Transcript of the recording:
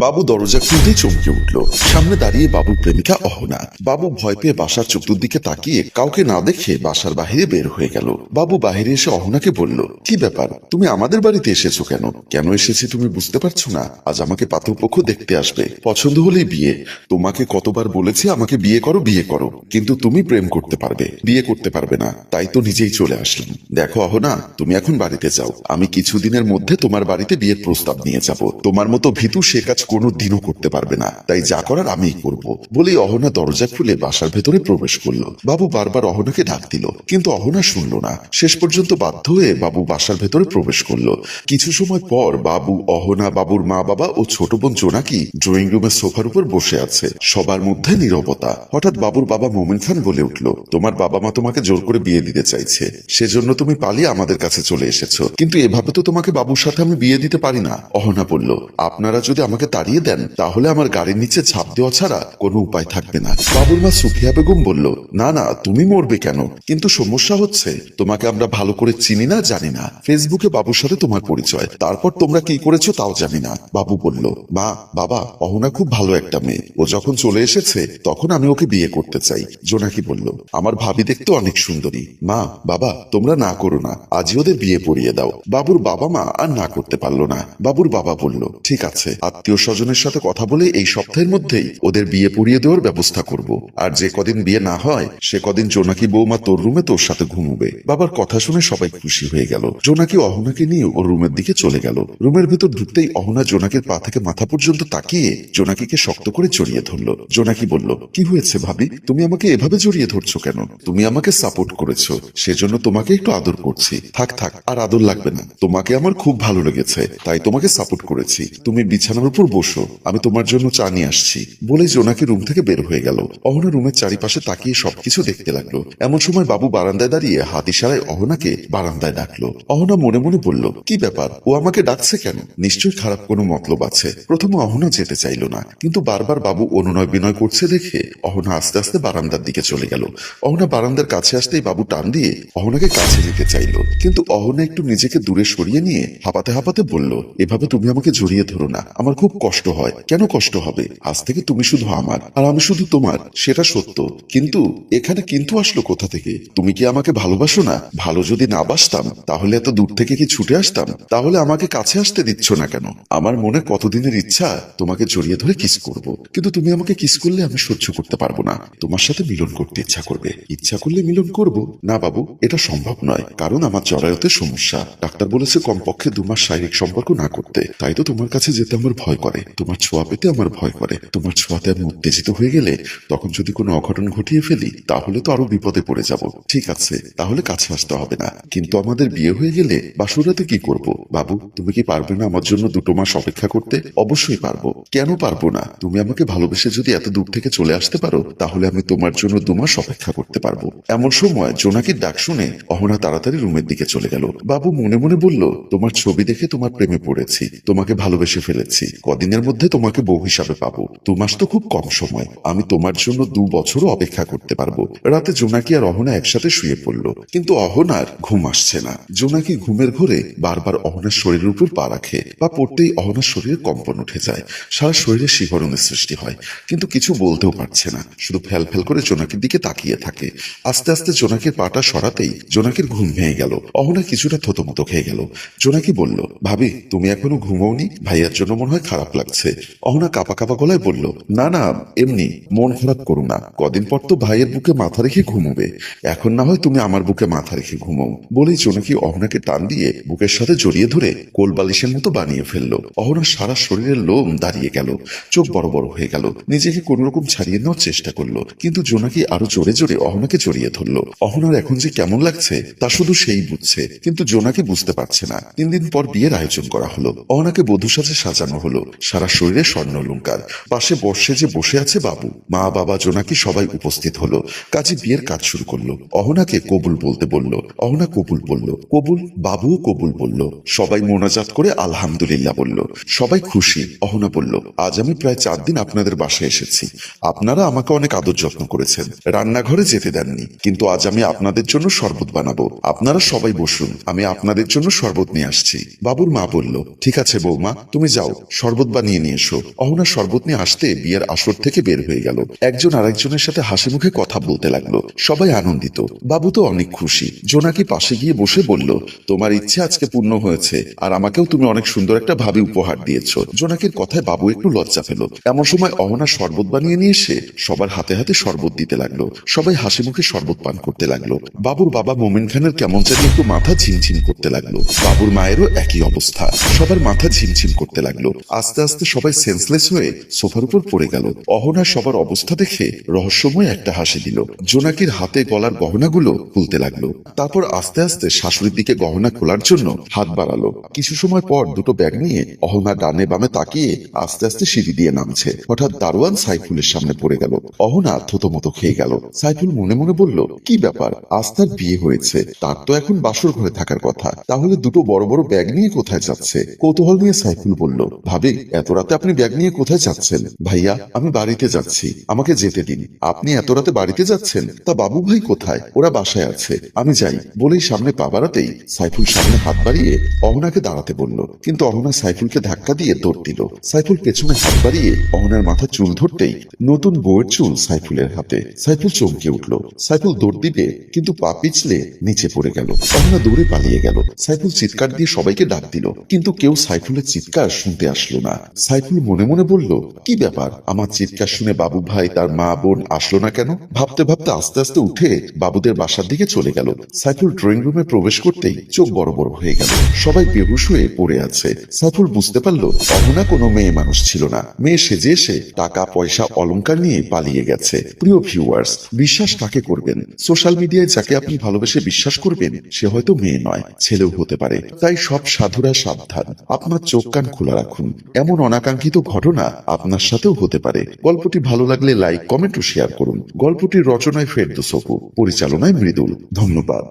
বাবু দরজা খুলতেই চমকে উঠল। সামনে দাঁড়িয়ে বাবুর প্রেমিকা অহনা। বাবু ভয় পেয়ে বাসার চতুর্দিকে তাকিয়ে কাউকে না দেখে বাসার বাহিরে বের হয়ে গেল। বাবু বাহিরে এসে অহনাকে বলল, কি ব্যাপার, তুমি আমাদের বাড়িতে এসেছো কেন? কেন এসেছি তুমি বুঝতে পারছো না? আজ আমাকে পাত্রপক্ষ দেখতে আসবে, পছন্দ হলেই বিয়ে। তোমাকে কতবার বলেছি আমাকে বিয়ে করো বিয়ে করো, কিন্তু তুমি প্রেম করতে পারবে, বিয়ে করতে পারবে না, তাই তো নিজেই চলে আসলাম। দেখো অহনা, তুমি এখন বাড়িতে যাও, আমি কিছুদিনের মধ্যে তোমার বাড়িতে বিয়ের প্রস্তাব নিয়ে যাব। তোমার মতো ভীতু সে কাজ কোনো দিনও করতে পারবে না, তাই যা করার আমিই করব। বলেই অহনা দরজা খুলে বাসার ভেতরে প্রবেশ করলো। বাবু বারবার অহনাকে ডাক দিল, কিন্তু অহনা শুনল না। শেষ পর্যন্ত বাধ্য হয়ে বাবু বাসার ভেতরে প্রবেশ করলো। কিছু সময় পর বাবু, অহনা, বাবুর মা বাবা ও ছোট বোন জোনাকি ড্রয়িং রুমের সোফার উপর বসে আছে। সবার মধ্যে নীরবতা। হঠাৎ বাবুর বাবা মোমিন খান বলে উঠল, তোমার বাবা মা তোমাকে জোর করে বিয়ে দিতে চাইছে, সেজন্য তুমি পালিয়ে আমাদের কাছে চলে এসেছো। কিন্তু এভাবে তো তোমাকে বাবুর সাথে আমি বিয়ে দিতে পারি না। অহনা বলল, আপনারা যদি আমাকে তাড়িয়ে দেন তাহলে আমার গাড়ির নিচে ঝাঁপ দেওয়া ছাড়া কোনো উপায় থাকবে না। বাবুর মা সুফিয়া বেগম বলল, না না, তুমি মরবে কেন? কিন্তু সমস্যা হচ্ছে তোমাকে আমরা ভালো করে চিনি না, জানি না। ফেসবুকে বাবুর সাথে তোমার পরিচয়, তারপর তোমরা কি করেছো তাও জানি না। বাবু বলল, মা বাবা, অহনা খুব ভালো একটা মেয়ে, ও যখন চলে এসেছে তখন আমি ওকে বিয়ে করতে চাই। জোনাকি বলল, আমার ভাবি দেখতে অনেক সুন্দরী। মা বাবা, তোমরা না করো না, আজই ওদের বিয়ে পড়িয়ে দাও। বাবুর বাবা মা আর না করতে পারলো না। বাবুর বাবা বলল, ঠিক আছে, আত্মীয় স্বজনের সাথে কথা বলে এই সপ্তাহের মধ্যেই ওদের বিয়ে পড়িয়ে দেওয়ার ব্যবস্থা করব। আর যে কদিন বিয়ে না হয় সে কদিন জোনাকি বৌমা তোর রুমে তোর সাথে ঘুমবে। বাবার কথা শুনে সবাই খুশি হয়ে গেল। জোনাকি অহনাকে নিয়ে ওর রুমের দিকে চলে গেল। রুমের ভেতর ঢুকতেই অহনা জোনাকির পা থেকে মাথা পর্যন্ত তাকিয়ে জোনাকিকে শক্ত করে জড়িয়ে ধরল। জোনাকি বলল, কি হয়েছে ভাবি, তুমি আমাকে এভাবে জড়িয়ে ধরছো কেন? তুমি আমাকে সাপোর্ট করেছো, সেজন্য তোমাকে একটু আদর করছি। থাক থাক, আর আদর লাগবে না, তোমাকে আমার খুব ভালো লেগেছে তাই তোমাকে সাপোর্ট করেছি। তুমি বিছানার উপর বসো, আমি তোমার জন্য চা নিয়ে আসছি। বলে জোনাকি রুম থেকে বের হয়ে গেল। অহনা রুমের চারিপাশে তাকিয়ে সবকিছু দেখতে লাগলো। এমন সময় বাবু বারান্দায় দাঁড়িয়ে হাত ইশারায় অহনাকে বারান্দায় ডাকলো। অহনা মনে মনে বলল, কি ব্যাপার, ও আমাকে ডাকছে কেন? নিশ্চয়ই খারাপ কোনো মতলব আছে। প্রথমে অহনা যেতে চাইল না, কিন্তু বারবার বাবু অনুনয় বিনয় করছে দেখে অহনা আস্তে আস্তে বারান্দার দিকে চলে গেল। অহনা বারান্দার কাছে আসতেই বাবু টান দিয়ে অহনাকে কাছে নিতে চাইল, কিন্তু অহনা একটু নিজেকে দূরে সরিয়ে নিয়ে হাঁপাতে হাঁপাতে বলল, এভাবে তুমি আমাকে জড়িয়ে ধরো না, আমার খুব কষ্ট হয়। কেন কষ্ট হবে? আজ থেকে তুমি শুধু আমার আর আমি শুধু তোমার, সেটা সত্য। কিন্তু এখানে কিন্তু আসলো কোথা থেকে? তুমি কি আমাকে ভালোবাসো না? ভালো যদি না বাসতাম তাহলে এত দূর থেকে কি ছুটে আসতাম? তাহলে আমাকে কাছে আসতে দিচ্ছ না কেন? আমার মনে কতদিনের ইচ্ছা তোমাকে জড়িয়ে ধরে কিস করব, কিন্তু তুমি আমাকে কিস করলে আমি সহ্য করতে পারবো না। তোমার সাথে মিলন করতে ইচ্ছা করবে, ইচ্ছা করলে মিলন করব। না বাবু, এটা সম্ভব নয়, কারণ আমার জরায়ুতে সমস্যা। ডাক্তার বলেছে কমপক্ষে 2 মাস শারীরিক সম্পর্ক না করতে। তাই তো তোমার কাছে যেতে আমার ভয় করে, তোমার ছোঁয়া পেতে আমার ভয় করে। তোমার ছোঁয়াতে আমি উত্তেজিত হয়ে গেলে তখন যদি কোনো অঘটন ঘটিয়ে ফেলি তাহলে তো আরো বিপদে পড়ে যাব। ঠিক আছে, তাহলে কাছে আসতে হবে না, কিন্তু আমাদের বিয়ে হয়ে গেলে বাসুরাতে কি করব? বাবু, তুমি কি পারবে না আমার জন্য 2 মাস অপেক্ষা করতে? অবশ্যই পারবো, কেন পারবো না? তুমি আমাকে ভালোবেসে যদি এত দূর থেকে চলে আসতে পারো তাহলে আমি তোমার জন্য 2 মাস অপেক্ষা করতে পারবো। এমন সময় জোনাকির ডাক শুনে অহনা তাড়াতাড়ি রুমের দিকে চলে গেল। বাবু মনে মনে বলল, তোমার ছবি দেখে তোমার প্রেমে পড়েছি, তোমাকে ভালোবেসে ফেলেছি। কদিনের মধ্যে তোমাকে বউ হিসাবে পাবো। 2 মাস তো খুব কম সময়, আমি তোমার জন্য 2 বছরও অপেক্ষা করতে পারবো। রাতে জোনাকি আর অহনা একসাথে শুয়ে পড়লো, কিন্তু অহনার ঘুম আসছে না। জোনাকি ঘুমের ঘোরে বারবার অহনার শরীরের উপর পা রাখে, বা পড়তেই অহনার শরীরে কম্পন উঠে যায়, সারা শরীরে শিহরণের সৃষ্টি হয়, কিন্তু কিছু বলতেও পারছে না, শুধু ফ্যাল ফ্যাল করে জোনাকির দিকে তাকিয়ে থাকে। আস্তে আস্তে জোনাকির পাটা সরাতেই জোনাকির ঘুম ভেঙে গেল। অহনা কিছুটা থতমত খেয়ে গেল। জোনাকি বলল, ভাবি তুমি এখনো ঘুমোওনি? ভাইয়ার জন্য মনে হয় খারাপ লাগছে। অহনা কাপা কাপা গলায় বলল, না না, এমনি। মন খারাপ করো না, কদিন পর তো ভাইয়ের বুকে মাথা রেখে ঘুমোবে, এখন না হয় তুমি আমার বুকে মাথা রেখে ঘুমাও। বলেই জোনাকি অহনাকে টান দিয়ে বুকের সাথে জড়িয়ে ধরে কোল বালিশের মতো বানিয়ে ফেললো। অহনার সারা শরীরের লোম দাঁড়িয়ে গেল, চোখ বড় বড় হয়ে গেল, নিজেকে কোন রকম ছাড়িয়ে নেওয়ার চেষ্টা করলো, কিন্তু জোনাকি আরো জোরে জোরে অহনাকে জড়িয়ে ধরলো। অহনার এখন যে কেমন লাগছে তা শুধু সেই বুঝছে, কিন্তু জোনাকি বুঝতে পারছে না। 3 দিন পর বিয়ের আয়োজন করা হলো। অহনাকে বধূ সাজে সাজানো হলো, সারা শরীরে স্বর্ণ অলংকার। পাশে বর্ষে যে বসে আছে বাবু, মা বাবা জোনাকি সবাই উপস্থিত হলো। কাজী বিয়ের কাজ শুরু করলো। অহনাকে কবুল বলতে বলল। অহনা কবুল বলল। কবুল, বাবুও কবুল বলল। সবাই মোনাজাত করে আলহামদুলিল্লাহ বলল। সবাই খুশি। অহনা বলল, আজ আমি প্রায় 4 দিন আপনাদের বাসায় এসেছি, আপনারা আমাকে অনেক আদর যত্ন করেছেন, রান্নাঘরে যেতে দেননি, কিন্তু আজ আমি আপনাদের জন্য শরবত বানাবো, আপনারা সবাই বসুন, আমি আপনাদের জন্য শরবত নিয়ে আসছি। বাবুর মা বলল, ঠিক আছে বৌমা, তুমি যাও, শরবত শরবত বানিয়ে নিয়ে এসো। অহনা শরবত নিয়ে আসতে বিয়ের আসর থেকে বের হয়ে গেল। একজন আরেকজনের সাথে হাসি মুখে কথা বলতে লাগলো। সবাই আনন্দিত। বাবু তো অনেক খুশি। জোনাকি পাশে গিয়ে বসে বলল, তোমার ইচ্ছে আজকে পূর্ণ হয়েছে, আর আমাকেও তুমি অনেক সুন্দর একটা ভাবি উপহার দিয়েছো। জোনাকির কথায় বাবু একটু লজ্জা পেল। এমন সময় অহনা শরবত বানিয়ে নিয়ে এসে সবার হাতে হাতে শরবত দিতে লাগলো। সবাই হাসি মুখে শরবত পান করতে লাগলো। বাবুর বাবা মোমিন খানের কেমন জানি একটু মাথা ঝিমঝিম করতে লাগলো। বাবুর মায়েরও একই অবস্থা। সবার মাথা ঝিমঝিম করতে লাগলো। আস্তে আস্তে সবাই সেন্সলেস হয়ে সোফার উপর পড়ে গেল। অহনা সবার অবস্থা দেখে রহস্যময় একটা হাসি দিল। জোনাকির হাতে গলার গহনাগুলো খুলতে লাগলো। তারপর আস্তে আস্তে শাশুড়ির দিকে গহনা খোলার জন্য হাত বাড়ালো। কিছু সময় পর দুটো ব্যাগ নিয়ে অহনা ডানে বামে তাকিয়ে আস্তে আস্তে সিঁড়ি দিয়ে নামছে। হঠাৎ দারোয়ান সাইফুলের সামনে পড়ে গেল। অহনা থতমত খেয়ে গেল। সাইফুল মনে মনে বলল, কি ব্যাপার, আজ তার বিয়ে হয়েছে, তার তো এখন বাসর ঘরে থাকার কথা, তাহলে দুটো বড় বড় ব্যাগ নিয়ে কোথায় যাচ্ছে? কৌতূহল নিয়ে সাইফুল বলল, ভাবি এত রাতে আপনি ব্যাগ নিয়ে কোথায় যাচ্ছেন? ভাইয়া আমি বাড়িতে যাচ্ছি, আমাকে যেতে দিন। আপনি এত রাতে বাড়িতে যাচ্ছেন? তা বাবু ভাই কোথায়? ওরা বাসায় আছে, আমি যাই। বলেই সামনে পা বাড়াতেই সাইফুল সামনে হাত বাড়িয়ে অহনাকে দাঁড়াতে বলল, কিন্তু অহনা সাইফুলকে ধাক্কা দিয়ে দৌড় দিল। সাইফুল পেছনে হাত বাড়িয়ে অহনার মাথা চুল ধরতেই নতুন বউয়ের চুল সাইফুলের হাতে। সাইফুল চমকে উঠল। সাইফুল দৌড় দিবে, কিন্তু পা পিছলে নিচে পড়ে গেল। অহনা দৌড়ে পালিয়ে গেল। সাইফুল চিৎকার দিয়ে সবাইকে ডাক দিল, কিন্তু কেউ সাইফুলের চিৎকার শুনতে আসলো না। সাইফুল মনে মনে বলল, কি ব্যাপার, আমার চিৎকার শুনে বাবু ভাই তার মা বোন আসলো না কেন? ভাবতে ভাবতে আস্তে আস্তে উঠে বাবুদের বাসার দিকে চলে গেল। সাইফুল ড্রয়িং রুমে প্রবেশ করতেই চোখ বড় বড় হয়ে গেল। সবাই বেহুশ হয়ে পড়ে আছে। সাইফুল বুঝতে পারল অহনা কোনো মেয়ে মানুষ ছিল না। মেয়ে সেজে এসে টাকা পয়সা অলংকার নিয়ে পালিয়ে গেছে। প্রিয় ভিউয়ার্স, বিশ্বাস কাকে করবেন? সোশ্যাল মিডিয়ায় যাকে আপনি ভালোবেসে বিশ্বাস করবেন সে হয়তো মেয়ে নয়, ছেলেও হতে পারে। তাই সব সাধুরা সাবধান, আপনার চোখ কান খোলা রাখুন। এমন অনাকাঙ্ক্ষিত ঘটনা আপনার সাথেও হতে পারে। গল্পটি ভালো লাগলে লাইক, কমেন্ট ও শেয়ার করুন। গল্পটির রচনায় ফেরদৌস অপু, পরিচালনায় মৃদুল। ধন্যবাদ।